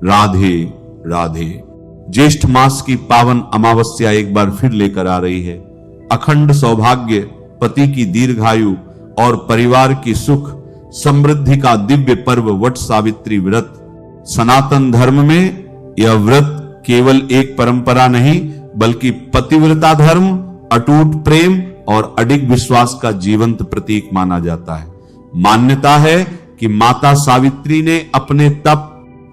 राधे राधे। ज्येष्ठ मास की पावन अमावस्या एक बार फिर लेकर आ रही है अखंड सौभाग्य, पति की दीर्घायु और परिवार की सुख समृद्धि का दिव्य पर्व वट सावित्री व्रत। सनातन धर्म में यह व्रत केवल एक परंपरा नहीं बल्कि पतिव्रता धर्म, अटूट प्रेम और अडिग विश्वास का जीवंत प्रतीक माना जाता है। मान्यता है कि माता सावित्री ने अपने तप,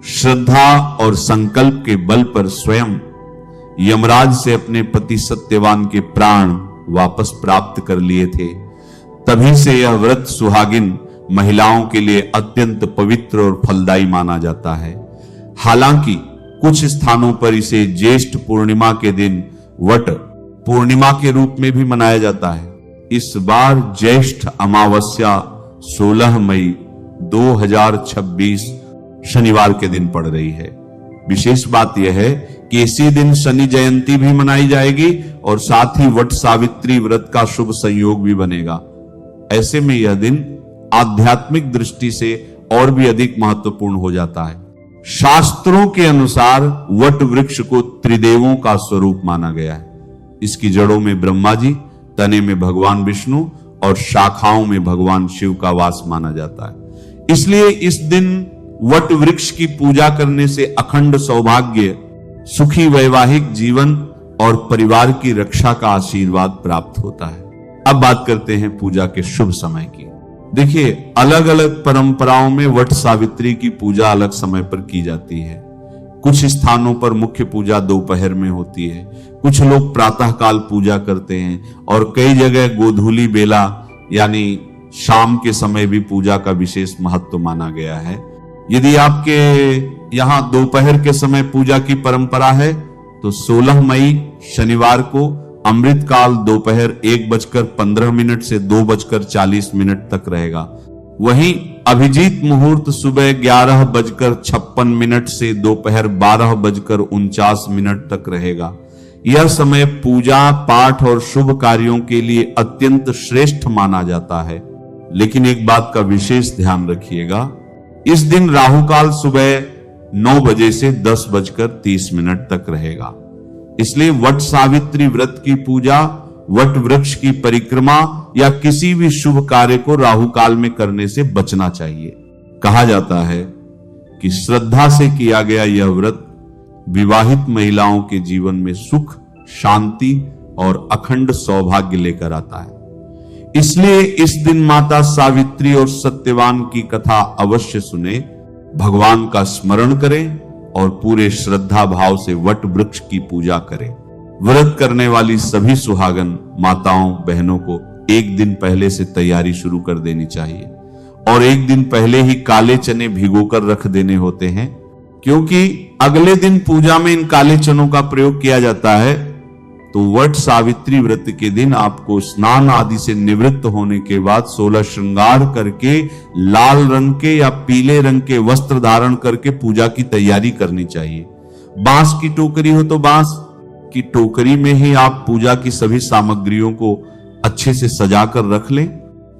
श्रद्धा और संकल्प के बल पर स्वयं यमराज से अपने पति सत्यवान के प्राण वापस प्राप्त कर लिए थे। तभी से यह व्रत सुहागिन महिलाओं के लिए अत्यंत पवित्र और फलदायी माना जाता है। हालांकि कुछ स्थानों पर इसे ज्येष्ठ पूर्णिमा के दिन वट पूर्णिमा के रूप में भी मनाया जाता है। इस बार ज्येष्ठ अमावस्या 16 मई 2026 शनिवार के दिन पड़ रही है। विशेष बात यह है कि इसी दिन शनि जयंती भी मनाई जाएगी और साथ ही वट सावित्री व्रत का शुभ संयोग भी बनेगा। ऐसे में यह दिन आध्यात्मिक दृष्टि से और भी अधिक महत्वपूर्ण हो जाता है। शास्त्रों के अनुसार वट वृक्ष को त्रिदेवों का स्वरूप माना गया है। इसकी जड़ों में ब्रह्मा जी, तने में भगवान विष्णु और शाखाओं में भगवान शिव का वास माना जाता है। इसलिए इस दिन वट वृक्ष की पूजा करने से अखंड सौभाग्य, सुखी वैवाहिक जीवन और परिवार की रक्षा का आशीर्वाद प्राप्त होता है। अब बात करते हैं पूजा के शुभ समय की। देखिए, अलग अलग परंपराओं में वट सावित्री की पूजा अलग समय पर की जाती है। कुछ स्थानों पर मुख्य पूजा दोपहर में होती है, कुछ लोग प्रातः काल पूजा करते हैं और कई जगह गोधूली बेला यानी शाम के समय भी पूजा का विशेष महत्व माना गया है। यदि आपके यहाँ दोपहर के समय पूजा की परंपरा है तो 16 मई शनिवार को अमृत काल दोपहर 1:15 से 2:40 तक रहेगा। वहीं अभिजीत मुहूर्त सुबह 11:56 से दोपहर 12:49 तक रहेगा। यह समय पूजा पाठ और शुभ कार्यों के लिए अत्यंत श्रेष्ठ माना जाता है। लेकिन एक बात का विशेष ध्यान रखिएगा, इस दिन राहु काल सुबह 9 बजे से 10:30 तक रहेगा। इसलिए वट सावित्री व्रत की पूजा, वट वृक्ष की परिक्रमा या किसी भी शुभ कार्य को राहु काल में करने से बचना चाहिए। कहा जाता है कि श्रद्धा से किया गया यह व्रत विवाहित महिलाओं के जीवन में सुख, शांति और अखंड सौभाग्य लेकर आता है। इसलिए इस दिन माता सावित्री और सत्यवान की कथा अवश्य सुने, भगवान का स्मरण करें और पूरे श्रद्धा भाव से वट वृक्ष की पूजा करें। व्रत करने वाली सभी सुहागन माताओं बहनों को एक दिन पहले से तैयारी शुरू कर देनी चाहिए और एक दिन पहले ही काले चने भिगोकर रख देने होते हैं, क्योंकि अगले दिन पूजा में इन काले चनों का प्रयोग किया जाता है। तो वट सावित्री व्रत के दिन आपको स्नान आदि से निवृत्त होने के बाद 16 श्रृंगार करके लाल रंग के या पीले रंग के वस्त्र धारण करके पूजा की तैयारी करनी चाहिए। बांस की टोकरी हो तो बांस की टोकरी में ही आप पूजा की सभी सामग्रियों को अच्छे से सजाकर रख लें।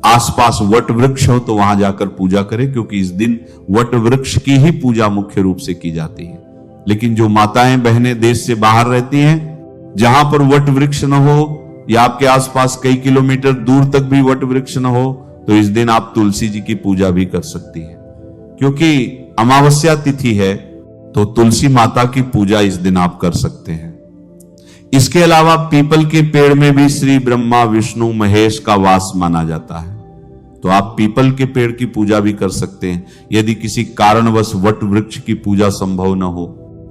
आसपास वट वृक्ष हो तो वहां जाकर पूजा करें, क्योंकि इस दिन वट वृक्ष की ही पूजा मुख्य रूप से की जाती है। लेकिन जो माताएं बहनें देश से बाहर रहती हैं, जहां पर वट वृक्ष न हो या आपके आसपास कई किलोमीटर दूर तक भी वट वृक्ष न हो, तो इस दिन आप तुलसी जी की पूजा भी कर सकती है। क्योंकि अमावस्या तिथि है तो तुलसी माता की पूजा इस दिन आप कर सकते हैं। इसके अलावा पीपल के पेड़ में भी श्री ब्रह्मा विष्णु महेश का वास माना जाता है, तो आप पीपल के पेड़ की पूजा भी कर सकते हैं यदि किसी कारणवश वट वृक्ष की पूजा संभव न हो।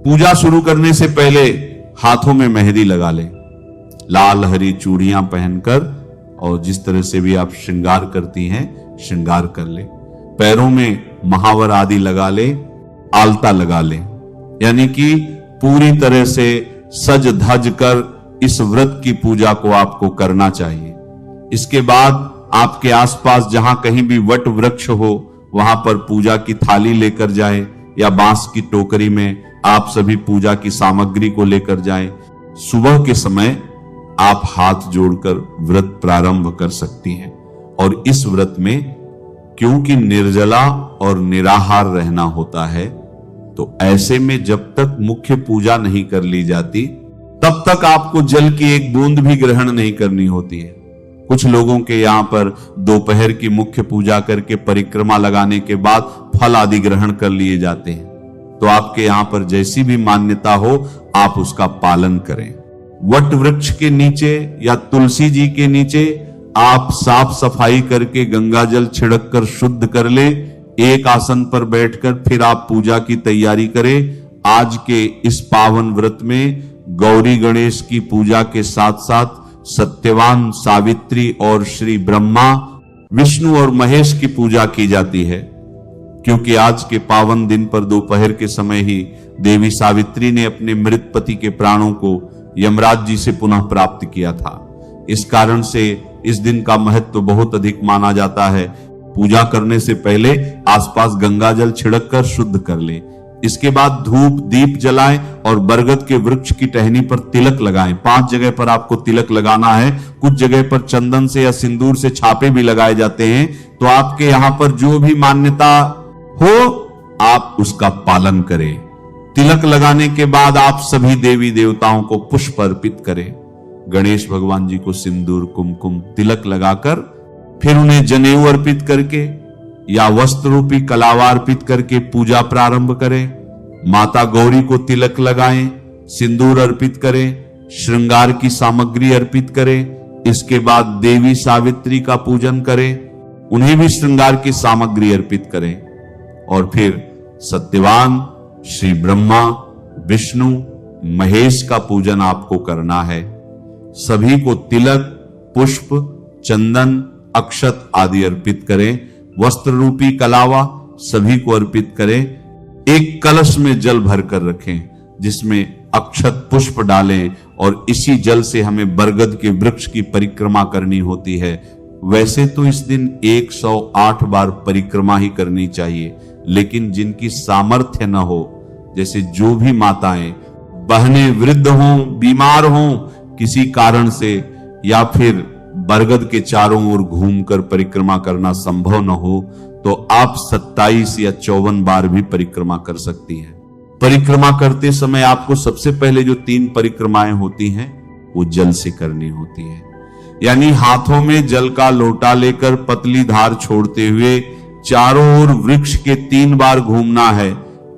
पूजा शुरू करने से पहले हाथों में मेहंदी लगा लें, लाल हरी चूड़ियां पहनकर, और जिस तरह से भी आप श्रृंगार करती हैं श्रृंगार कर लें। पैरों में महावर आदि लगा लें, आलता लगा लें, यानी कि पूरी तरह से सज धज कर इस व्रत की पूजा को आपको करना चाहिए। इसके बाद आपके आसपास जहां कहीं भी वट वृक्ष हो वहां पर पूजा की थाली लेकर जाएं या बांस की टोकरी में आप सभी पूजा की सामग्री को लेकर जाएं। सुबह के समय आप हाथ जोड़कर व्रत प्रारंभ कर सकती हैं। और इस व्रत में क्योंकि निर्जला और निराहार रहना होता है, तो ऐसे में जब तक मुख्य पूजा नहीं कर ली जाती तब तक आपको जल की एक बूंद भी ग्रहण नहीं करनी होती है। कुछ लोगों के यहाँ पर दोपहर की मुख्य पूजा करके परिक्रमा लगाने के बाद फल आदि ग्रहण कर लिए जाते हैं। तो आपके यहाँ पर जैसी भी मान्यता हो आप उसका पालन करें। वट वृक्ष के नीचे या तुलसी जी के नीचे आप साफ सफाई करके गंगा जल छिड़क कर शुद्ध कर ले। एक आसन पर बैठकर फिर आप पूजा की तैयारी करें। आज के इस पावन व्रत में गौरी गणेश की पूजा के साथ साथ सत्यवान, सावित्री और श्री ब्रह्मा, विष्णु और महेश की पूजा की जाती है, क्योंकि आज के पावन दिन पर दोपहर के समय ही देवी सावित्री ने अपने मृत पति के प्राणों को यमराज जी से पुनः प्राप्त किया था। इस कारण से इस दिन का महत्व बहुत अधिक माना जाता है। पूजा करने से पहले आसपास गंगा जल छिड़क कर शुद्ध कर ले। इसके बाद धूप दीप जलाएं और बरगद के वृक्ष की टहनी पर तिलक लगाएं। 5 जगह पर आपको तिलक लगाना है। कुछ जगह पर चंदन से या सिंदूर से छापे भी लगाए जाते हैं। तो आपके यहां पर जो भी मान्यता हो आप उसका पालन करें। तिलक लगाने के बाद आप सभी देवी देवताओं को पुष्प अर्पित करें। गणेश भगवान जी को सिंदूर, कुमकुम, तिलक लगाकर फिर उन्हें जनेऊ अर्पित करके या वस्त्र रूपी कलावा अर्पित करके पूजा प्रारंभ करें। माता गौरी को तिलक लगाएं, सिंदूर अर्पित करें, श्रृंगार की सामग्री अर्पित करें। इसके बाद देवी सावित्री का पूजन करें, उन्हें भी श्रृंगार की सामग्री अर्पित करें। और फिर सत्यवान, श्री ब्रह्मा, विष्णु, महेश का पूजन आपको करना है। सभी को तिलक, पुष्प, चंदन, अक्षत आदि अर्पित करें। वस्त्र रूपी कलावा सभी को अर्पित करें। एक कलश में जल भरकर रखें जिसमें अक्षत पुष्प डालें और इसी जल से हमें बरगद के वृक्ष की परिक्रमा करनी होती है। वैसे तो इस दिन 108 बार परिक्रमा ही करनी चाहिए, लेकिन जिनकी सामर्थ्य न हो, जैसे जो भी माताएं, बहनें वृद्ध हों, बीमार हों किसी कारण से, या फिर बरगद के चारों ओर घूमकर परिक्रमा करना संभव न हो, तो आप 27 या 54 बार भी परिक्रमा कर सकती हैं। परिक्रमा करते समय आपको सबसे पहले जो 3 परिक्रमाएं होती हैं वो जल से करनी होती है। यानी हाथों में जल का लोटा लेकर पतली धार छोड़ते हुए चारों ओर वृक्ष के 3 बार घूमना है।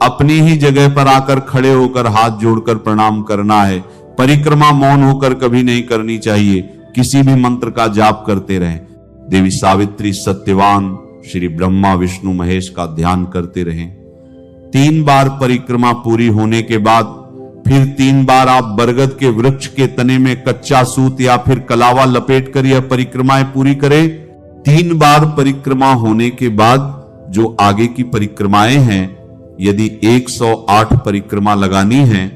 अपनी ही जगह पर आकर खड़े होकर हाथ जोड़कर प्रणाम करना है। परिक्रमा मौन होकर कभी नहीं करनी चाहिए, किसी भी मंत्र का जाप करते रहें। देवी सावित्री, सत्यवान, श्री ब्रह्मा, विष्णु, महेश का ध्यान करते रहें। 3 बार परिक्रमा पूरी होने के बाद फिर 3 बार आप बरगद के वृक्ष के तने में कच्चा सूत या फिर कलावा लपेटकर यह परिक्रमाएं पूरी करें। 3 बार परिक्रमा होने के बाद जो आगे की परिक्रमाएं हैं, यदि 108 परिक्रमा लगानी है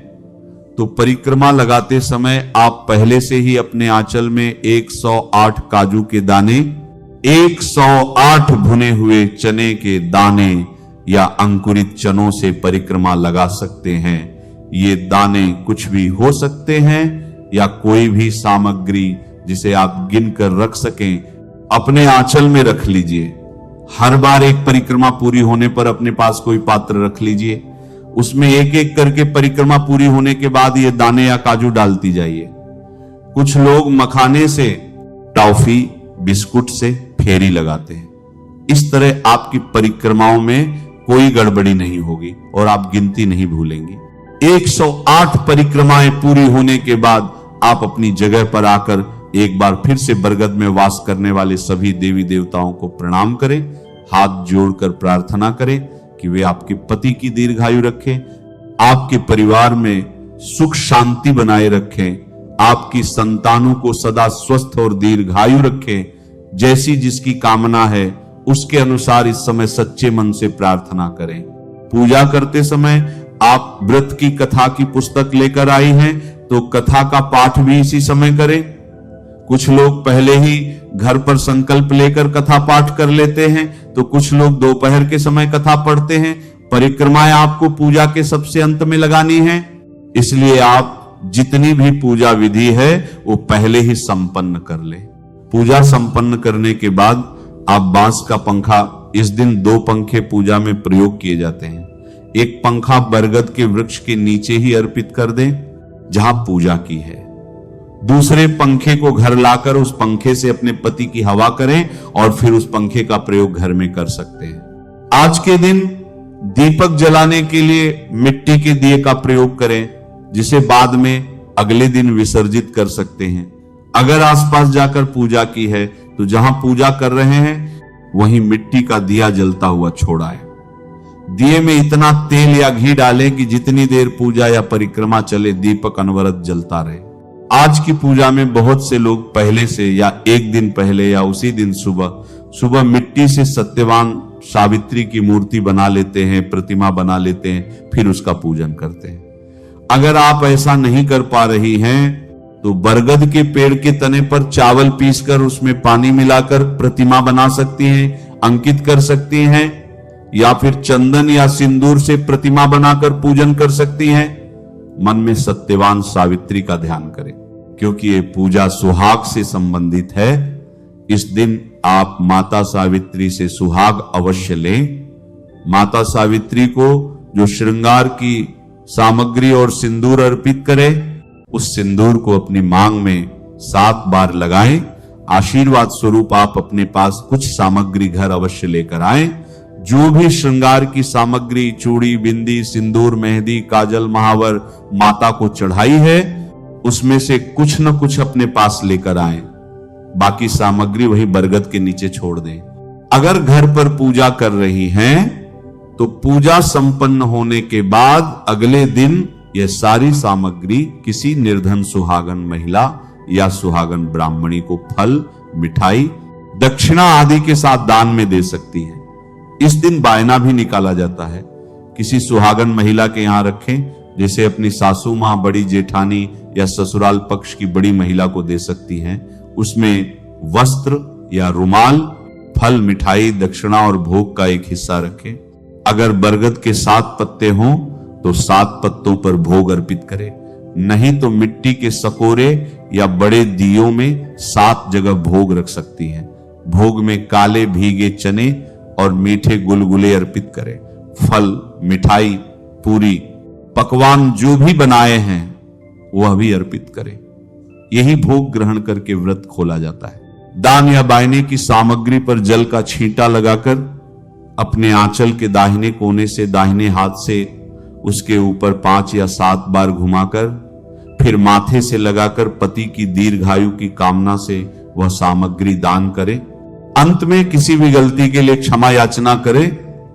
तो परिक्रमा लगाते समय आप पहले से ही अपने आंचल में 108 काजू के दाने, 108 भुने हुए चने के दाने या अंकुरित चनों से परिक्रमा लगा सकते हैं। ये दाने कुछ भी हो सकते हैं या कोई भी सामग्री जिसे आप गिन कर रख सकें, अपने आंचल में रख लीजिए। हर बार एक परिक्रमा पूरी होने पर अपने पास कोई पात्र रख लीजिए, उसमें एक एक करके परिक्रमा पूरी होने के बाद ये दाने या काजू डालती जाइए। कुछ लोग मखाने से, टॉफी, बिस्कुट से फेरी लगाते हैं। इस तरह आपकी परिक्रमाओं में कोई गड़बड़ी नहीं होगी और आप गिनती नहीं भूलेंगी। 108 परिक्रमाएं पूरी होने के बाद आप अपनी जगह पर आकर एक बार फिर से बरगद में वास करने वाले सभी देवी देवताओं को प्रणाम करें, हाथ जोड़कर प्रार्थना करें कि वे आपके पति की दीर्घायु रखें, आपके परिवार में सुख शांति बनाए रखें, आपकी संतानों को सदा स्वस्थ और दीर्घायु रखें। जैसी जिसकी कामना है उसके अनुसार इस समय सच्चे मन से प्रार्थना करें। पूजा करते समय आप व्रत की कथा की पुस्तक लेकर आई हैं तो कथा का पाठ भी इसी समय करें। कुछ लोग पहले ही घर पर संकल्प लेकर कथा पाठ कर लेते हैं, तो कुछ लोग दोपहर के समय कथा पढ़ते हैं। परिक्रमाएं आपको पूजा के सबसे अंत में लगानी है, इसलिए आप जितनी भी पूजा विधि है वो पहले ही संपन्न कर ले। पूजा संपन्न करने के बाद आप बांस का पंखा, इस दिन 2 पंखे पूजा में प्रयोग किए जाते हैं। एक पंखा बरगद के वृक्ष के नीचे ही अर्पित कर दें जहां पूजा की है। दूसरे पंखे को घर लाकर उस पंखे से अपने पति की हवा करें और फिर उस पंखे का प्रयोग घर में कर सकते हैं। आज के दिन दीपक जलाने के लिए मिट्टी के दिए का प्रयोग करें, जिसे बाद में अगले दिन विसर्जित कर सकते हैं। अगर आसपास जाकर पूजा की है तो जहां पूजा कर रहे हैं वहीं मिट्टी का दिया जलता हुआ छोड़ाएं। दिए में इतना तेल या घी डालें कि जितनी देर पूजा या परिक्रमा चले दीपक अनवरत जलता रहे। आज की पूजा में बहुत से लोग पहले से या एक दिन पहले या उसी दिन सुबह मिट्टी से सत्यवान सावित्री की मूर्ति बना लेते हैं, प्रतिमा बना लेते हैं, फिर उसका पूजन करते हैं। अगर आप ऐसा नहीं कर पा रही हैं तो बरगद के पेड़ के तने पर चावल पीसकर उसमें पानी मिलाकर प्रतिमा बना सकती हैं, अंकित कर सकती हैं, या फिर चंदन या सिंदूर से प्रतिमा बनाकर पूजन कर सकती हैं। मन में सत्यवान सावित्री का ध्यान करें, क्योंकि ये पूजा सुहाग से संबंधित है। इस दिन आप माता सावित्री से सुहाग अवश्य लें। माता सावित्री को जो श्रृंगार की सामग्री और सिंदूर अर्पित करें, उस सिंदूर को अपनी मांग में 7 बार लगाएं। आशीर्वाद स्वरूप आप अपने पास कुछ सामग्री घर अवश्य लेकर आएं। जो भी श्रृंगार की सामग्री, चूड़ी, बिंदी, सिंदूर, मेहंदी, काजल, महावर माता को चढ़ाई है, उसमें से कुछ न कुछ अपने पास लेकर आएं। बाकी सामग्री वही बरगद के नीचे छोड़ दें। अगर घर पर पूजा कर रही हैं तो पूजा संपन्न होने के बाद अगले दिन यह सारी सामग्री किसी निर्धन सुहागन महिला या सुहागन ब्राह्मणी को फल, मिठाई, दक्षिणा आदि के साथ दान में दे सकती है। इस दिन बायना भी निकाला जाता है। किसी सुहागन महिला के यहां रखें, जैसे अपनी सासू मां, बड़ी जेठानी या ससुराल पक्ष की बड़ी महिला को दे सकती हैं। उसमें वस्त्र या रुमाल, फल, मिठाई, दक्षिणा और भोग का एक हिस्सा रखें। अगर बरगद के 7 पत्ते हों तो 7 पत्तों पर भोग अर्पित करें, नहीं तो मिट्टी के सकोरे या बड़े दियों में 7 जगह भोग रख सकती हैं। भोग में काले भीगे चने और मीठे गुलगुले अर्पित करें। फल, मिठाई, पूरी, पकवान जो भी बनाए हैं वह भी अर्पित करें। यही भोग ग्रहण करके व्रत खोला जाता है। दान या बायने की सामग्री पर जल का छींटा लगाकर अपने आंचल के दाहिने कोने से दाहिने हाथ से उसके ऊपर 5 या 7 बार घुमाकर फिर माथे से लगाकर पति की दीर्घायु की कामना से वह सामग्री दान करें। अंत में किसी भी गलती के लिए क्षमा याचना करें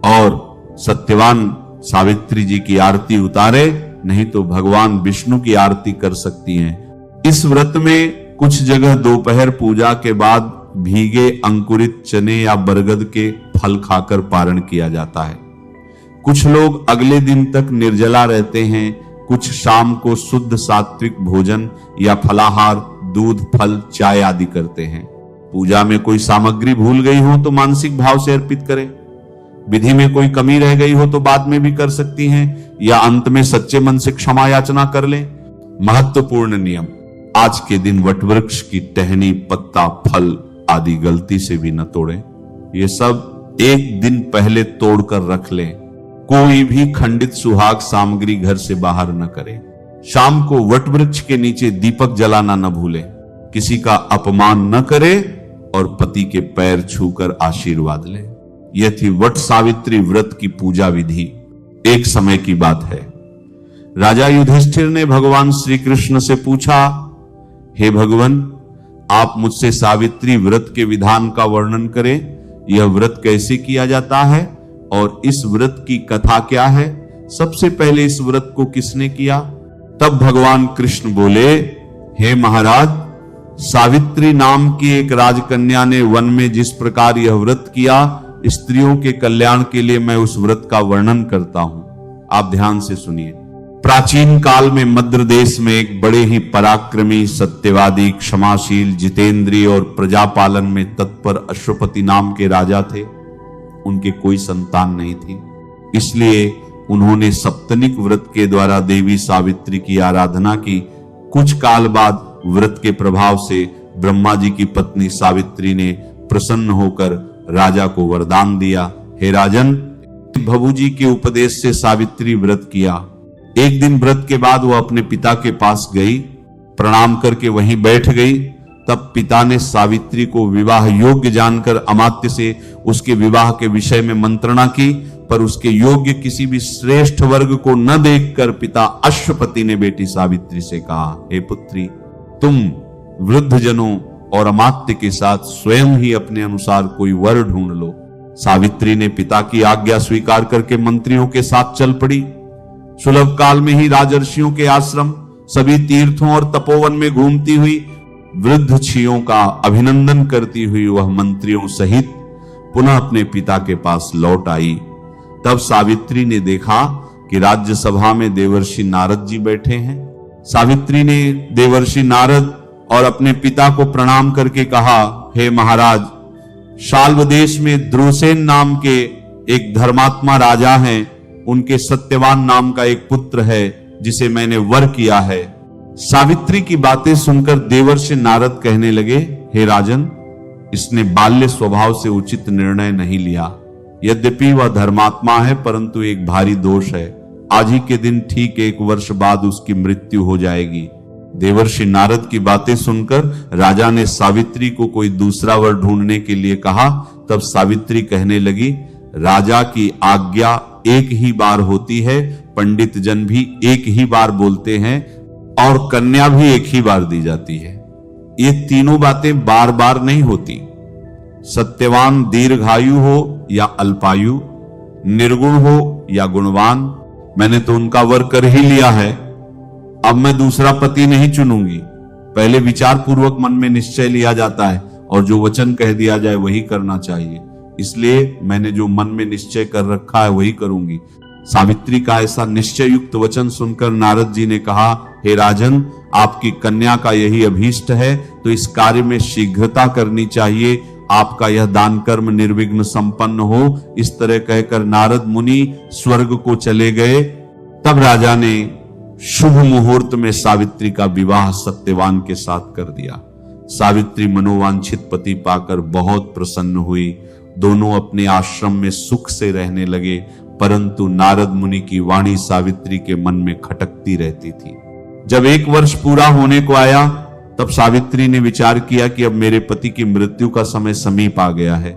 और सत्यवान सावित्री जी की आरती उतारे, नहीं तो भगवान विष्णु की आरती कर सकती हैं। इस व्रत में कुछ जगह दोपहर पूजा के बाद भीगे अंकुरित चने या बरगद के फल खाकर पारण किया जाता है। कुछ लोग अगले दिन तक निर्जला रहते हैं, कुछ शाम को शुद्ध सात्विक भोजन या फलाहार, दूध, फल, चाय आदि करते हैं। पूजा में कोई सामग्री भूल गई हो तो मानसिक भाव से अर्पित करें। विधि में कोई कमी रह गई हो तो बाद में भी कर सकती हैं, या अंत में सच्चे मन से क्षमा याचना कर लें। महत्वपूर्ण नियम: आज के दिन वटवृक्ष की टहनी, पत्ता, फल आदि गलती से भी न तोड़ें। ये सब एक दिन पहले तोड़कर रख लें। कोई भी खंडित सुहाग सामग्री घर से बाहर न करें। शाम को वटवृक्ष के नीचे दीपक जलाना न भूलें। किसी का अपमान न करें और पति के पैर छूकर आशीर्वाद लें। यह थी वट सावित्री व्रत की पूजा विधि। एक समय की बात है, राजा युधिष्ठिर ने भगवान श्री कृष्ण से पूछा, हे भगवान, आप मुझसे सावित्री व्रत के विधान का वर्णन करें। यह व्रत कैसे किया जाता है और इस व्रत की कथा क्या है? सबसे पहले इस व्रत को किसने किया? तब भगवान कृष्ण बोले, हे महाराज, सावित्री नाम की एक राजकन्या ने वन में जिस प्रकार यह व्रत किया, स्त्रियों के कल्याण के लिए मैं उस व्रत का वर्णन करता हूं। आप ध्यान से सुनिए। प्राचीन काल में मद्र देश में एक बड़े ही पराक्रमी, सत्यवादी, क्षमाशील, जितेंद्रिय और प्रजापालन में तत्पर अश्वपति नाम के राजा थे। उनके कोई संतान नहीं थी, इसलिए उन्होंने सप्तनिक व्रत के द्वारा देवी सावित्री की आराधना की। कुछ काल बाद व्रत के प्रभाव से ब्रह्मा जी की पत्नी सावित्री ने प्रसन्न होकर राजा को वरदान दिया, हे राजन, भभूजी के उपदेश से सावित्री व्रत किया। एक दिन व्रत के बाद वह अपने पिता के पास गई, प्रणाम करके वहीं बैठ गई। तब पिता ने सावित्री को विवाह योग्य जानकर अमात्य से उसके विवाह के विषय में मंत्रणा की, पर उसके योग्य किसी भी श्रेष्ठ वर्ग को न देखकर पिता अश्वपति ने बेटी सावित्री से कहा, हे पुत्री, तुम वृद्ध जनों और अमात्य के साथ स्वयं ही अपने अनुसार कोई वर ढूंढ लो। सावित्री ने पिता की आज्ञा स्वीकार करके मंत्रियों के साथ चल पड़ी। सुलभ काल में ही राजर्षियों के आश्रम, सभी तीर्थों और तपोवन में घूमती हुई, वृद्ध छियों का अभिनंदन करती हुई वह मंत्रियों सहित पुनः अपने पिता के पास लौट आई। तब सावित्री ने देखा कि राज्यसभा में देवर्षि नारद जी बैठे हैं। सावित्री ने देवर्षि नारद और अपने पिता को प्रणाम करके कहा, हे महाराज, शाल्व देश में द्रुसेन नाम के एक धर्मात्मा राजा हैं। उनके सत्यवान नाम का एक पुत्र है जिसे मैंने वर किया है। सावित्री की बातें सुनकर देवर्षि नारद कहने लगे, हे राजन, इसने बाल्य स्वभाव से उचित निर्णय नहीं लिया। यद्यपि वह धर्मात्मा है, परंतु एक भारी दोष है। आज ही के दिन ठीक 1 वर्ष बाद उसकी मृत्यु हो जाएगी। देवर्षि नारद की बातें सुनकर राजा ने सावित्री को कोई दूसरा वर ढूंढने के लिए कहा। तब सावित्री कहने लगी, राजा की आज्ञा एक ही बार होती है, पंडित जन भी एक ही बार बोलते हैं और कन्या भी एक ही बार दी जाती है। ये तीनों बातें बार बार नहीं होती। सत्यवान दीर्घायु हो या अल्पायु, निर्गुण हो या गुणवान, मैंने तो उनका वर कर ही लिया है। अब मैं दूसरा पति नहीं चुनूंगी। पहले विचार पूर्वक मन में निश्चय लिया जाता है और जो वचन कह दिया जाए वही करना चाहिए। इसलिए मैंने जो मन में निश्चय कर रखा है वही करूंगी। सावित्री का ऐसा निश्चय युक्त वचन सुनकर नारद जी ने कहा, हे राजन, आपकी कन्या का यही अभीष्ट है तो इस कार्य में शीघ्रता करनी चाहिए। आपका यह दान कर्म निर्विघ्न संपन्न हो। इस तरह कहकर नारद मुनि स्वर्ग को चले गए। तब राजा ने शुभ मुहूर्त में सावित्री का विवाह सत्यवान के साथ कर दिया। सावित्री मनोवांछित पति पाकर बहुत प्रसन्न हुई। दोनों अपने आश्रम में सुख से रहने लगे, परंतु नारद मुनि की वाणी सावित्री के मन में खटकती रहती थी। जब 1 वर्ष पूरा होने को आया, तब सावित्री ने विचार किया कि अब मेरे पति की मृत्यु का समय समीप आ गया है।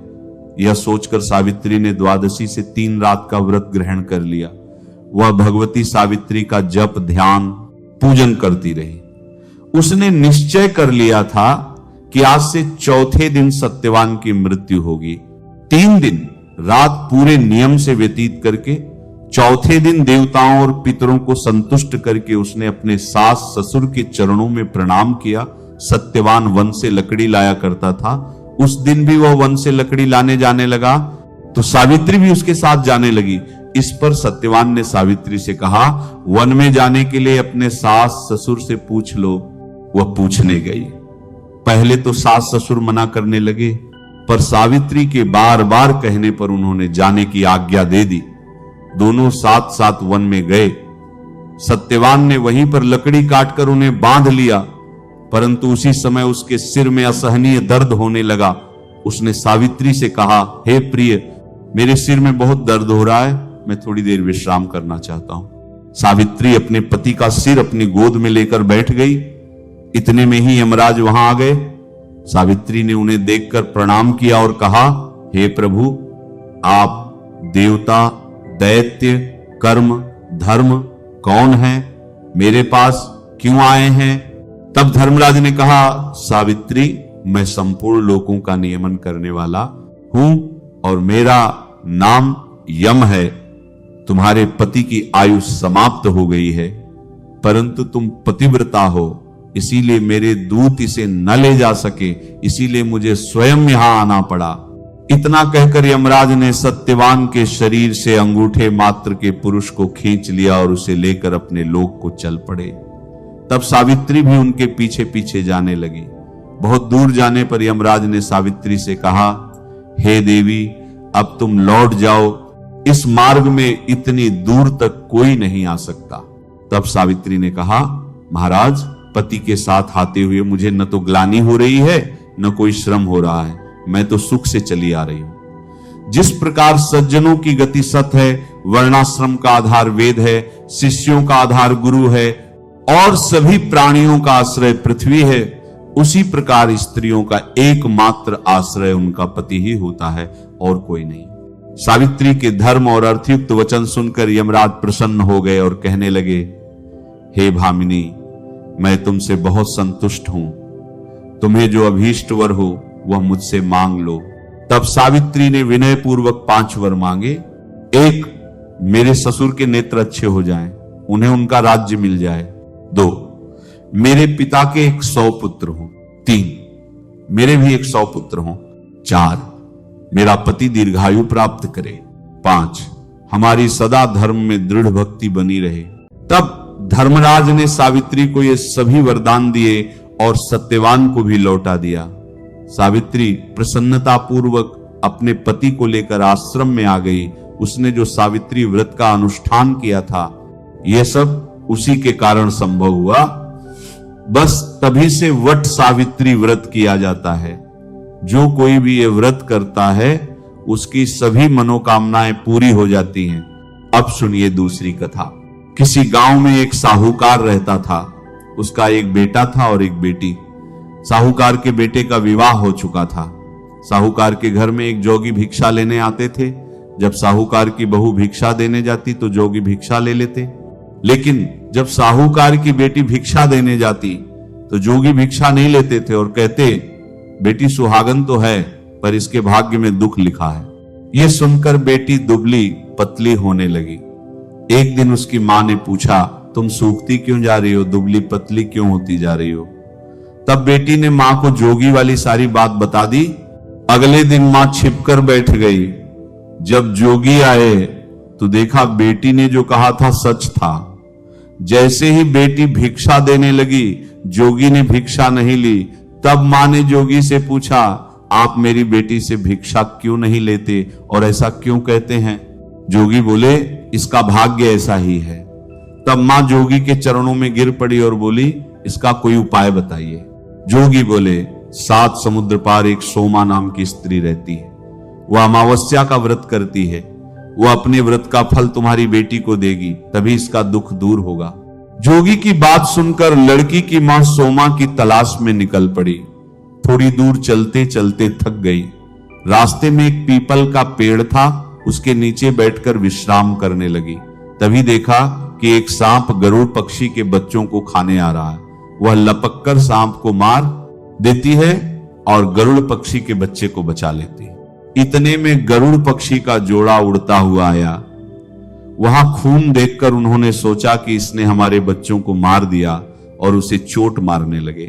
यह सोचकर सावित्री ने द्वादशी से 3 रात का व्रत ग्रहण कर लिया। वह भगवती सावित्री का जप, ध्यान, पूजन करती रही। उसने निश्चय कर लिया था कि आज से चौथे दिन सत्यवान की मृत्यु होगी। 3 दिन रात पूरे नियम से व्यतीत करके चौथे दिन देवताओं और पितरों को संतुष्ट करके उसने अपने सास ससुर के चरणों में प्रणाम किया। सत्यवान वन से लकड़ी लाया करता था। उस दिन भी वह वन से लकड़ी लाने जाने लगा तो सावित्री भी उसके साथ जाने लगी। इस पर सत्यवान ने सावित्री से कहा, वन में जाने के लिए अपने सास ससुर से पूछ लो। वह पूछने गई। पहले तो सास ससुर मना करने लगे, पर सावित्री के बार बार कहने पर उन्होंने जाने की आज्ञा दे दी। दोनों साथ साथ वन में गए। सत्यवान ने वहीं पर लकड़ी काटकर उन्हें बांध लिया, परंतु उसी समय उसके सिर में असहनीय दर्द होने लगा। उसने सावित्री से कहा, हे प्रिय, मेरे सिर में बहुत दर्द हो रहा है, मैं थोड़ी देर विश्राम करना चाहता हूं। सावित्री अपने पति का सिर अपनी गोद में लेकर बैठ गई। इतने में ही यमराज वहां आ गए। सावित्री ने उन्हें देखकर प्रणाम किया और कहा, हे प्रभु, आप देवता, दैत्य, कर्म, धर्म कौन हैं? मेरे पास क्यों आए हैं? तब धर्मराज ने कहा, सावित्री, मैं संपूर्ण लोकों का नियमन करने वाला हूं और मेरा नाम यम है। तुम्हारे पति की आयु समाप्त हो गई है, परंतु तुम पतिव्रता हो, इसीलिए मेरे दूत इसे न ले जा सके, इसीलिए मुझे स्वयं यहां आना पड़ा। इतना कहकर यमराज ने सत्यवान के शरीर से अंगूठे मात्र के पुरुष को खींच लिया और उसे लेकर अपने लोक को चल पड़े। तब सावित्री भी उनके पीछे पीछे जाने लगी। बहुत दूर जाने पर यमराज ने सावित्री से कहा, हे देवी, अब तुम लौट जाओ, इस मार्ग में इतनी दूर तक कोई नहीं आ सकता। तब सावित्री ने कहा, महाराज, पति के साथ आते हुए मुझे न तो ग्लानि हो रही है न कोई श्रम हो रहा है, मैं तो सुख से चली आ रही हूं। जिस प्रकार सज्जनों की गति सत है, वर्णाश्रम का आधार वेद है, शिष्यों का आधार गुरु है और सभी प्राणियों का आश्रय पृथ्वी है, उसी प्रकार स्त्रियों का एकमात्र आश्रय उनका पति ही होता है और कोई नहीं। सावित्री के धर्म और अर्थयुक्त वचन सुनकर यमराज प्रसन्न हो गए और कहने लगे, हे भामिनी, मैं तुमसे बहुत संतुष्ट हूं, तुम्हें जो अभीष्ट वर हो वह मुझसे मांग लो। तब सावित्री ने विनय पूर्वक 5 वर मांगे। 1, मेरे ससुर के नेत्र अच्छे हो जाएं, उन्हें उनका राज्य मिल जाए। 2, मेरे पिता के 100 पुत्र हों। 3, मेरे भी 100 पुत्र हों। 4, मेरा पति दीर्घायु प्राप्त करे। 5, हमारी सदा धर्म में दृढ़ भक्ति बनी रहे। तब धर्मराज ने सावित्री को ये सभी वरदान दिए और सत्यवान को भी लौटा दिया। सावित्री प्रसन्नता पूर्वक अपने पति को लेकर आश्रम में आ गई। उसने जो सावित्री व्रत का अनुष्ठान किया था, यह सब उसी के कारण संभव हुआ। बस तभी से वट सावित्री व्रत किया जाता है। जो कोई भी ये व्रत करता है उसकी सभी मनोकामनाएं पूरी हो जाती हैं। अब सुनिए दूसरी कथा। किसी गांव में एक साहूकार रहता था। उसका एक बेटा था और एक बेटी। साहूकार के बेटे का विवाह हो चुका था। साहूकार के घर में एक जोगी भिक्षा लेने आते थे। जब साहूकार की बहू भिक्षा देने जाती तो जोगी भिक्षा ले लेते, लेकिन जब साहूकार की बेटी भिक्षा देने जाती तो जोगी भिक्षा नहीं लेते थे और कहते, बेटी सुहागन तो है पर इसके भाग्य में दुख लिखा है। यह सुनकर बेटी दुबली पतली होने लगी। एक दिन उसकी मां ने पूछा, तुम सूखती क्यों जा रही हो, दुबली पतली क्यों होती जा रही हो? तब बेटी ने मां को जोगी वाली सारी बात बता दी। अगले दिन मां छिपकर बैठ गई। जब जोगी आए तो देखा बेटी ने जो कहा था सच था। जैसे ही बेटी भिक्षा देने लगी, जोगी ने भिक्षा नहीं ली। तब मां ने जोगी से पूछा, आप मेरी बेटी से भिक्षा क्यों नहीं लेते और ऐसा क्यों कहते हैं? जोगी बोले, इसका भाग्य ऐसा ही है। तब मां जोगी के चरणों में गिर पड़ी और बोली, इसका कोई उपाय बताइए। जोगी बोले, 7 समुद्र पार एक सोमा नाम की स्त्री रहती है। वह अमावस्या का व्रत करती है। वह अपने व्रत का फल तुम्हारी बेटी को देगी, तभी इसका दुख दूर होगा। जोगी की बात सुनकर लड़की की मां सोमा की तलाश में निकल पड़ी। थोड़ी दूर चलते चलते थक गई। रास्ते में एक पीपल का पेड़ था, उसके नीचे बैठकर विश्राम करने लगी। तभी देखा कि एक सांप गरुड़ पक्षी के बच्चों को खाने आ रहा है। वह लपककर सांप को मार देती है और गरुड़ पक्षी के बच्चे को बचा लेती है। इतने में गरुड़ पक्षी का जोड़ा उड़ता हुआ आया। वहां खून देखकर उन्होंने सोचा कि इसने हमारे बच्चों को मार दिया और उसे चोट मारने लगे।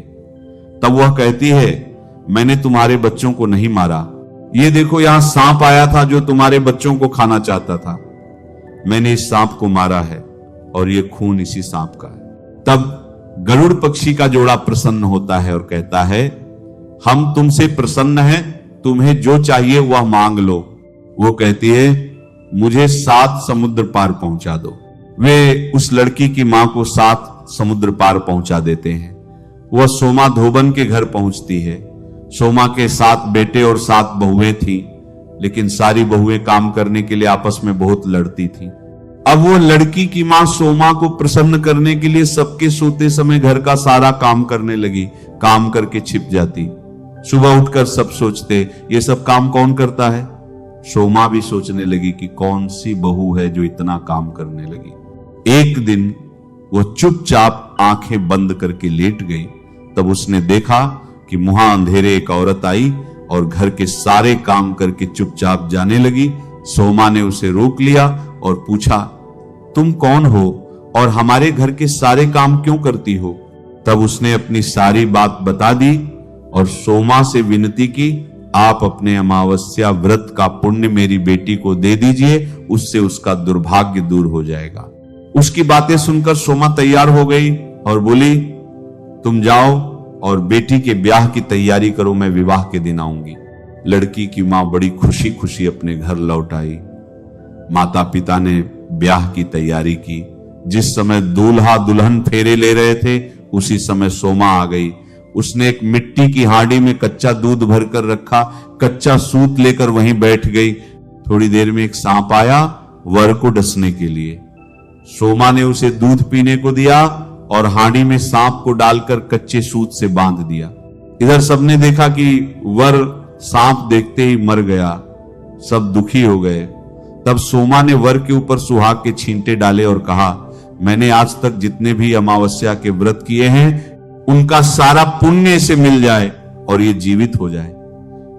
तब वह कहती है, मैंने तुम्हारे बच्चों को नहीं मारा। ये देखो, यहां सांप आया था जो तुम्हारे बच्चों को खाना चाहता था। मैंने इस सांप को मारा है और ये खून इसी सांप का है। तब गरुड़ पक्षी का जोड़ा प्रसन्न होता है और कहता है, हम तुमसे प्रसन्न हैं, तुम्हें जो चाहिए वह मांग लो। वो कहती है, मुझे 7 समुद्र पार पहुंचा दो। वे उस लड़की की मां को 7 समुद्र पार पहुंचा देते हैं। वह सोमा धोबन के घर पहुंचती है। सोमा के 7 बेटे और 7 बहुएं थी, लेकिन सारी बहुएं काम करने के लिए आपस में बहुत लड़ती थी। अब वो लड़की की मां सोमा को प्रसन्न करने के लिए सबके सोते समय घर का सारा काम करने लगी। काम करके छिप जाती। सुबह उठकर सब सोचते, ये सब काम कौन करता है? सोमा भी सोचने लगी कि कौन सी बहू है जो इतना काम करने लगी। एक दिन वह चुपचाप आंखें बंद करके लेट गई। तब उसने देखा कि मुहां अंधेरे एक औरत आई और घर के सारे काम करके चुपचाप जाने लगी। सोमा ने उसे रोक लिया और पूछा, तुम कौन हो और हमारे घर के सारे काम क्यों करती हो? तब उसने अपनी सारी बात बता दी और सोमा से विनती की, आप अपने अमावस्या व्रत का पुण्य मेरी बेटी को दे दीजिए, उससे उसका दुर्भाग्य दूर हो जाएगा। उसकी बातें सुनकर सोमा तैयार हो गई और बोली, तुम जाओ और बेटी के ब्याह की तैयारी करो, मैं विवाह के दिन आऊंगी। लड़की की मां बड़ी खुशी खुशी अपने घर लौट आई। माता पिता ने ब्याह की तैयारी की। जिस समय दूल्हा दुल्हन फेरे ले रहे थे, उसी समय सोमा आ गई। उसने एक मिट्टी की हांडी में कच्चा दूध भरकर रखा, कच्चा सूत लेकर वहीं बैठ गई। थोड़ी देर में एक सांप आया वर को डसने के लिए। सोमा ने उसे दूध पीने को दिया और हांडी में सांप को डालकर कच्चे सूत से बांध दिया। इधर सबने देखा कि वर सांप देखते ही मर गया। सब दुखी हो गए। तब सोमा ने वर के ऊपर सुहाग के छींटे डाले और कहा, मैंने आज तक जितने भी अमावस्या के व्रत किए हैं उनका सारा पुण्य इसे मिल जाए और ये जीवित हो जाए।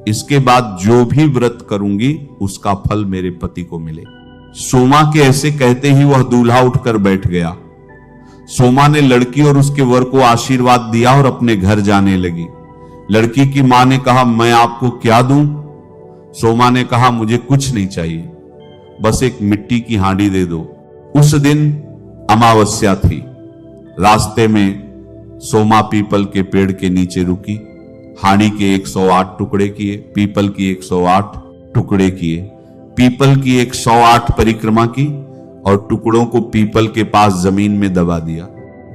इसके बाद जो भी व्रत करूंगी उसका फल मेरे पति को मिले। सोमा के ऐसे कहते ही वह दूल्हा उठकर बैठ गया। सोमा ने लड़की और उसके वर को आशीर्वाद दिया और अपने घर जाने लगी। लड़की की मां ने कहा, मैं आपको क्या दूं? सोमा ने कहा, मुझे कुछ नहीं चाहिए, बस एक मिट्टी की हांडी दे दो। उस दिन अमावस्या थी। रास्ते में सोमा पीपल के पेड़ के नीचे रुकी। हांडी के 108 टुकड़े किए, पीपल की 108 टुकड़े किए, पीपल की 108 परिक्रमा की और टुकड़ों को पीपल के पास जमीन में दबा दिया।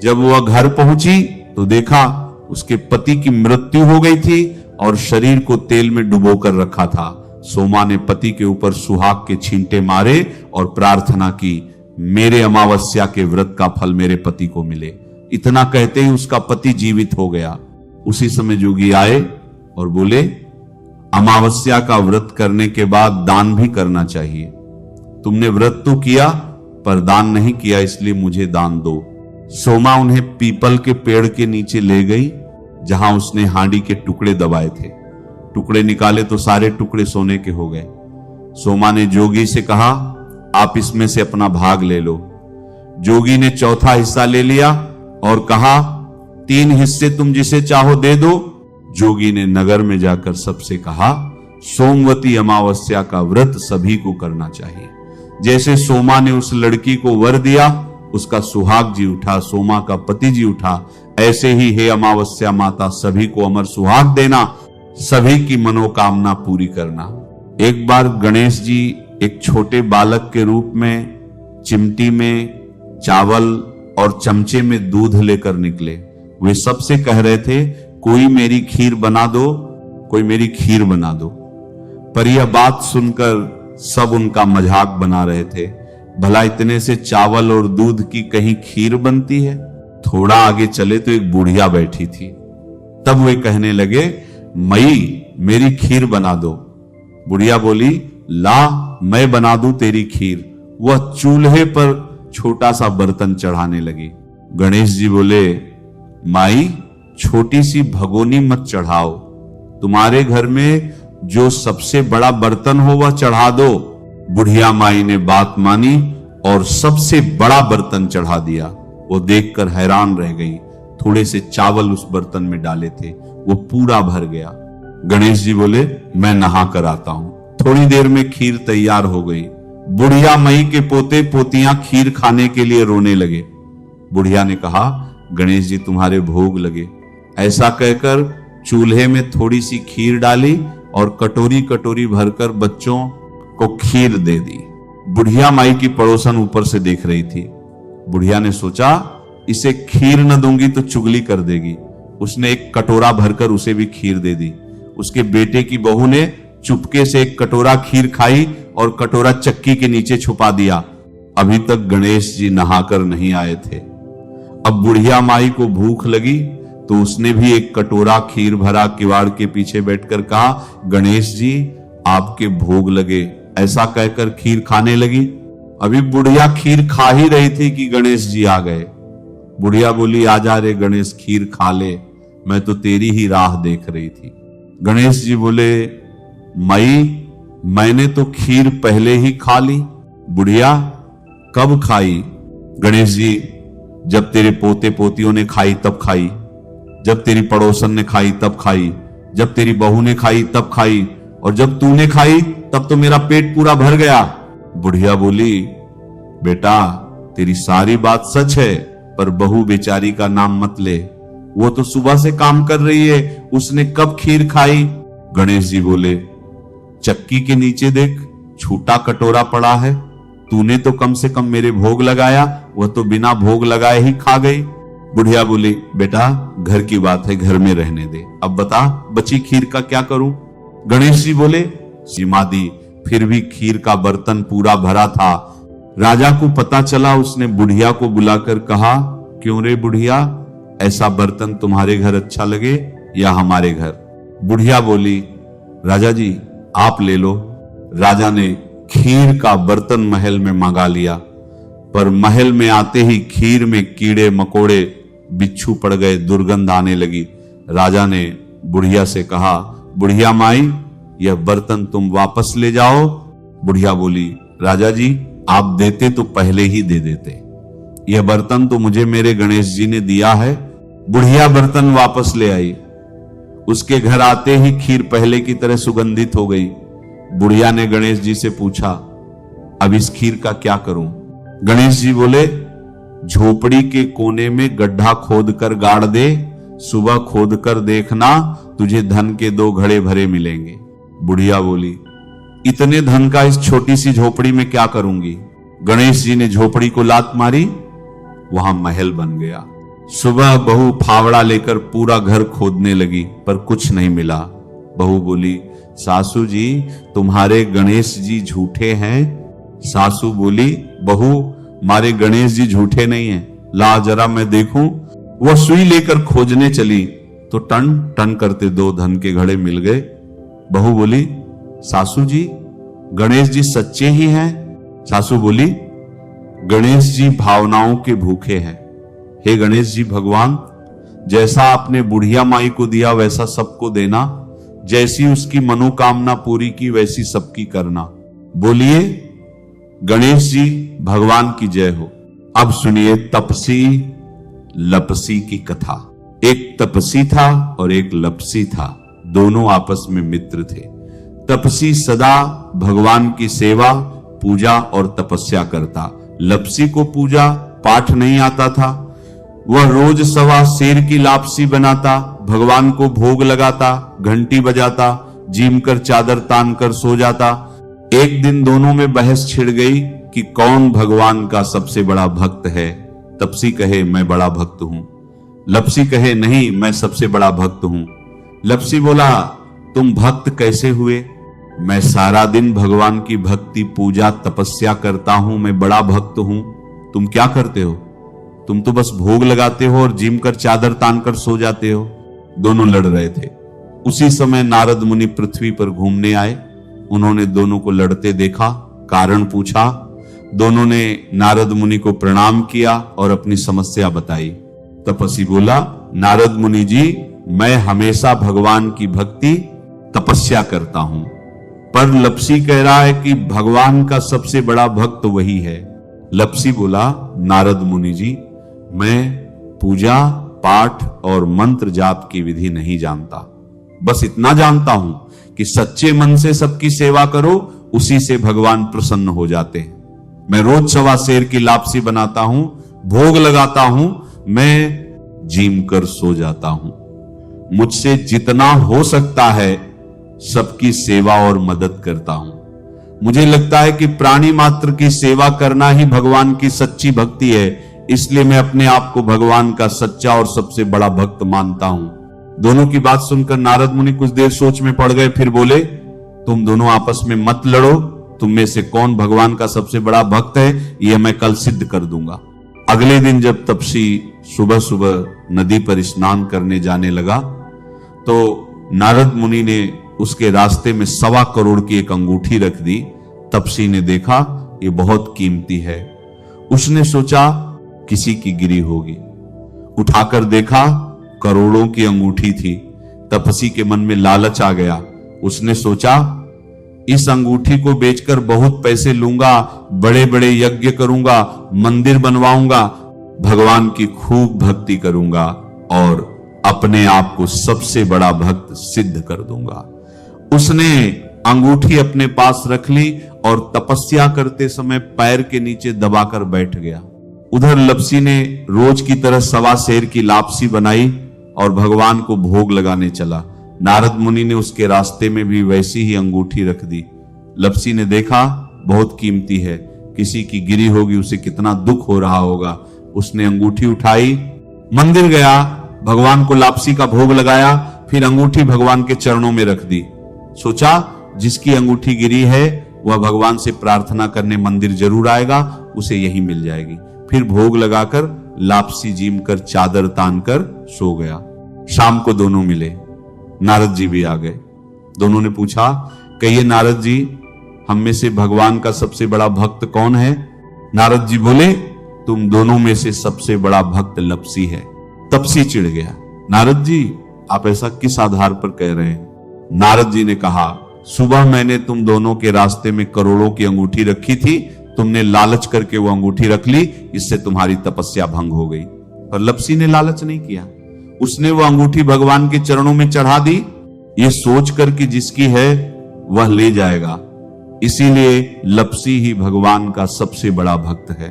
जब वह घर पहुंची तो देखा उसके पति की मृत्यु हो गई थी और शरीर को तेल में डुबो कर रखा था। सोमा ने पति के ऊपर सुहाग के छींटे मारे और प्रार्थना की, मेरे अमावस्या के व्रत का फल मेरे पति को मिले। इतना कहते ही उसका पति जीवित हो गया। उसी समय जोगी आए और बोले, अमावस्या का व्रत करने के बाद दान भी करना चाहिए। तुमने व्रत तो किया पर दान नहीं किया, इसलिए मुझे दान दो। सोमा उन्हें पीपल के पेड़ के नीचे ले गई जहां उसने हांडी के टुकड़े दबाए थे। टुकड़े निकाले तो सारे टुकड़े सोने के हो गए। सोमा ने जोगी से कहा, आप इसमें से अपना भाग ले लो। जोगी ने चौथा हिस्सा ले लिया और कहा, 3 हिस्से तुम जिसे चाहो दे दो। जोगी ने नगर में जाकर सबसे कहा, सोमवती अमावस्या का व्रत सभी को करना चाहिए। जैसे सोमा ने उस लड़की को वर दिया, उसका सुहाग जी उठा, सोमा का पति जी उठा। ऐसे ही हे अमावस्या माता, सभी को अमर सुहाग देना, सभी की मनोकामना पूरी करना। एक बार गणेश जी एक छोटे बालक के रूप में चिमटी में चावल और चमचे में दूध लेकर निकले। वे सबसे कह रहे थे, कोई मेरी खीर बना दो, कोई मेरी खीर बना दो। पर यह बात सुनकर सब उनका मजाक बना रहे थे। भला इतने से चावल और दूध की कहीं खीर बनती है? थोड़ा आगे चले तो एक बुढ़िया बैठी थी। तब वे कहने लगे, मई मेरी खीर बना दो। बुढ़िया बोली, ला मैं बना दूं तेरी खीर। वह चूल्हे पर छोटा सा बर्तन चढ़ाने लगी। गणेश जी बोले, माई छोटी सी भगोनी मत चढ़ाओ, तुम्हारे घर में जो सबसे बड़ा बर्तन हो वह चढ़ा दो। बुढ़िया माई ने बात मानी और सबसे बड़ा बर्तन चढ़ा दिया। वो देखकर हैरान रह गई। थोड़े से चावल उस बर्तन में डाले थे, वो पूरा भर गया। गणेश जी बोले, मैं नहा कर आता हूं। थोड़ी देर में खीर तैयार हो गई। बुढ़िया माई के पोते पोतियां खीर खाने के लिए रोने लगे। बुढ़िया ने कहा, गणेश जी तुम्हारे भोग लगे। ऐसा कहकर चूल्हे में थोड़ी सी खीर डाली और कटोरी कटोरी भरकर बच्चों को खीर दे दी। बुढ़िया माई की पड़ोसन ऊपर से देख रही थी। बुढ़िया ने सोचा, इसे खीर न दूंगी तो चुगली कर देगी। उसने एक कटोरा भरकर उसे भी खीर दे दी। उसके बेटे की बहू ने चुपके से एक कटोरा खीर खाई और कटोरा चक्की के नीचे छुपा दिया। अभी तक गणेश जी नहाकर नहीं आए थे। अब बुढ़िया माई को भूख लगी तो उसने भी एक कटोरा खीर भरा, किवाड़ के पीछे बैठकर कहा, गणेश जी आपके भोग लगे। ऐसा कहकर खीर खाने लगी। अभी बुढ़िया खीर खा ही रही थी कि गणेश जी आ गए। बुढ़िया बोली, आजा रे गणेश, खीर खा ले, मैं तो तेरी ही राह देख रही थी। गणेश जी बोले, मई मैंने तो खीर पहले ही खा ली। बुढ़िया, कब खाई? गणेश जी, जब तेरे पोते पोतियों ने खाई तब खाई, जब तेरी पड़ोसन ने खाई तब खाई, जब तेरी बहू ने खाई तब खाई, और जब तूने खाई तब तो मेरा पेट पूरा भर गया। बुढ़िया बोली, बेटा तेरी सारी बात सच है, पर बहू बेचारी का नाम मत ले। वो तो सुबह से काम कर रही है, उसने कब खीर खाई? गणेश जी बोले, चक्की के नीचे देख, छोटा कटोरा पड़ा है। तूने तो कम से कम मेरे भोग लगाया, वह तो बिना भोग लगाए ही खा गई। बुढ़िया बोली, बेटा घर की बात है, घर में रहने दे। अब बता, बची खीर का क्या करूं? गणेश जी बोले, जी मादी फिर भी खीर का बर्तन पूरा भरा था। राजा को पता चला, उसने बुढ़िया को बुलाकर कहा, क्यों रे बुढ़िया, ऐसा बर्तन तुम्हारे घर अच्छा लगे या हमारे घर? बुढ़िया बोली, राजा जी आप ले लो। राजा ने खीर का बर्तन महल में मंगा लिया, पर महल में आते ही खीर में कीड़े मकोड़े बिच्छू पड़ गए, दुर्गंध आने लगी। राजा ने बुढ़िया से कहा, बुढ़िया माई यह बर्तन तुम वापस ले जाओ। बुढ़िया बोली, राजा जी आप देते तो पहले ही दे देते, यह बर्तन तो मुझे मेरे गणेश जी ने दिया है। बुढ़िया बर्तन वापस ले आई। उसके घर आते ही खीर पहले की तरह सुगंधित हो गई। बुढ़िया ने गणेश जी से पूछा, अब इस खीर का क्या करूं? गणेश जी बोले, झोपड़ी के कोने में गड्ढा खोद कर गाड़ दे, सुबह खोद कर देखना तुझे धन के 2 घड़े भरे मिलेंगे। बुढ़िया बोली, इतने धन का इस छोटी सी झोपड़ी में क्या करूंगी? गणेश जी ने झोपड़ी को लात मारी, वहां महल बन गया। सुबह बहू फावड़ा लेकर पूरा घर खोदने लगी, पर कुछ नहीं मिला। बहू बोली, सासू जी तुम्हारे गणेश जी झूठे हैं। सासू बोली, बहू हमारे गणेश जी झूठे नहीं हैं, ला जरा मैं देखूं। वह सुई लेकर खोजने चली तो टन टन करते 2 धन के घड़े मिल गए। बहू बोली, सासू जी गणेश जी सच्चे ही हैं? सासू बोली, गणेश जी भावनाओं के भूखे हैं। हे गणेश जी भगवान, जैसा आपने बुढ़िया माई को दिया वैसा सबको देना, जैसी उसकी मनोकामना पूरी की वैसी सबकी करना। बोलिए गणेश जी भगवान की जय हो। अब सुनिए तपसी लपसी की कथा। एक तपसी था और एक लपसी था, दोनों आपस में मित्र थे। तपसी सदा भगवान की सेवा, पूजा और तपस्या करता। लपसी को पूजा पाठ नहीं आता था। वह रोज सवा शेर की लापसी बनाता, भगवान को भोग लगाता, घंटी बजाता, जीम कर चादर तान कर सो जाता। एक दिन दोनों में बहस छिड़ गई कि कौन भगवान का सबसे बड़ा भक्त है। तपसी कहे मैं बड़ा भक्त हूं, लपसी कहे नहीं मैं सबसे बड़ा भक्त हूं। लपसी बोला, तुम भक्त कैसे हुए? मैं सारा दिन भगवान की भक्ति पूजा तपस्या करता हूं, मैं बड़ा भक्त हूं। तुम क्या करते हो? तुम तो बस भोग लगाते हो और जिम कर चादर तान कर सो जाते हो। दोनों लड़ रहे थे। उसी समय नारद मुनि पृथ्वी पर घूमने आए। उन्होंने दोनों को लड़ते देखा, कारण पूछा। दोनों ने नारद मुनि को प्रणाम किया और अपनी समस्या बताई। तपस्वी बोला, नारद मुनि जी मैं हमेशा भगवान की भक्ति तपस्या करता हूं, पर लपसी कह रहा है कि भगवान का सबसे बड़ा भक्त वही है। लपसी बोला, नारद मुनि जी मैं पूजा पाठ और मंत्र जाप की विधि नहीं जानता, बस इतना जानता हूं कि सच्चे मन से सबकी सेवा करो, उसी से भगवान प्रसन्न हो जाते हैं। मैं रोज सवा शेर की लापसी बनाता हूं, भोग लगाता हूं, मैं जीम कर सो जाता हूं। मुझसे जितना हो सकता है सबकी सेवा और मदद करता हूं। मुझे लगता है कि प्राणी मात्र की सेवा करना ही भगवान की सच्ची भक्ति है, इसलिए मैं अपने आप को भगवान का सच्चा और सबसे बड़ा भक्त मानता हूं। दोनों की बात सुनकर नारद मुनि कुछ देर सोच में पड़ गए, फिर बोले, तुम दोनों आपस में मत लड़ो, तुम में से कौन भगवान का सबसे बड़ा भक्त है यह मैं कल सिद्ध कर दूंगा। अगले दिन जब तपसी सुबह सुबह नदी पर स्नान करने जाने लगा तो नारद मुनि ने उसके रास्ते में 1.25 करोड़ की एक अंगूठी रख दी। तपसी ने देखा ये बहुत कीमती है। उसने सोचा किसी की गिरी होगी। उठाकर देखा करोड़ों की अंगूठी थी। तपसी के मन में लालच आ गया। उसने सोचा इस अंगूठी को बेचकर बहुत पैसे लूंगा, बड़े बड़े यज्ञ करूंगा, मंदिर बनवाऊंगा, भगवान की खूब भक्ति करूंगा और अपने आप को सबसे बड़ा भक्त सिद्ध कर दूंगा। उसने अंगूठी अपने पास रख ली और तपस्या करते समय पैर के नीचे दबाकर बैठ गया। उधर लपसी ने रोज की तरह 1.25 शेर की लापसी बनाई और भगवान को भोग लगाने चला। नारद मुनि ने उसके रास्ते में भी वैसी ही अंगूठी रख दी। लपसी ने देखा बहुत कीमती है, किसी की गिरी होगी, उसे कितना दुख हो रहा होगा। उसने अंगूठी उठाई, मंदिर गया, भगवान को लापसी का भोग लगाया, फिर अंगूठी भगवान के चरणों में रख दी। सोचा जिसकी अंगूठी गिरी है वह भगवान से प्रार्थना करने मंदिर जरूर आएगा, उसे यही मिल जाएगी। फिर भोग लगाकर लापसी जीम कर चादर तान कर सो गया। शाम को दोनों मिले, नारद जी भी आ गए। दोनों ने पूछा, कहिए नारद जी, हम में से भगवान का सबसे बड़ा भक्त कौन है? नारद जी बोले, तुम दोनों में से सबसे बड़ा भक्त लपसी है। तपसी चिढ़ गया, नारद जी आप ऐसा किस आधार पर कह रहे हैं? नारद जी ने कहा, सुबह मैंने तुम दोनों के रास्ते में करोड़ों की अंगूठी रखी थी, तुमने लालच करके वो अंगूठी रख ली, इससे तुम्हारी तपस्या भंग हो गई। पर लपसी ने लालच नहीं किया, उसने वो अंगूठी भगवान के चरणों में चढ़ा दी, ये सोचकर कि जिसकी है वह ले जाएगा। इसीलिए लपसी ही भगवान का सबसे बड़ा भक्त है।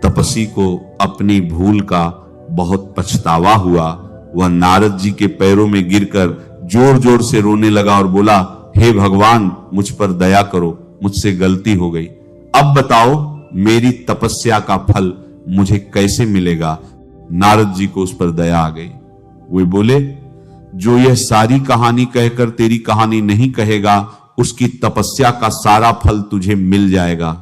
तपसी को अपनी भूल का बहुत पछतावा हुआ। वह नारद जी के पैरों में गिरकर जोर जोर से रोने लगा और बोला, हे भगवान मुझ पर दया करो, मुझसे गलती हो गई। अब बताओ मेरी तपस्या का फल मुझे कैसे मिलेगा? नारद जी को उस पर दया आ गई। वे बोले, जो यह सारी कहानी कहकर तेरी कहानी नहीं कहेगा, उसकी तपस्या का सारा फल तुझे मिल जाएगा।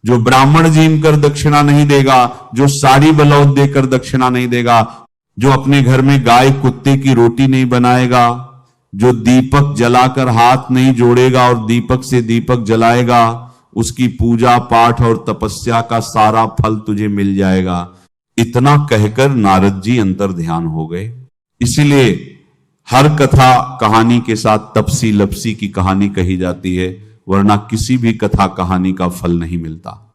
जो ब्राह्मण जीम कर दक्षिणा नहीं देगा, जो साड़ी बलौत देकर दक्षिणा नहीं देगा, जो अपने घर में गाय कुत्ते की रोटी नहीं बनाएगा, जो दीपक जलाकर हाथ नहीं जोड़ेगा और दीपक से दीपक जलाएगा, उसकी पूजा पाठ और तपस्या का सारा फल तुझे मिल जाएगा। इतना कहकर नारद जी अंतर ध्यान हो गए। इसीलिए हर कथा कहानी के साथ तपसी लपसी की कहानी कही जाती है, वरना किसी भी कथा कहानी का फल नहीं मिलता।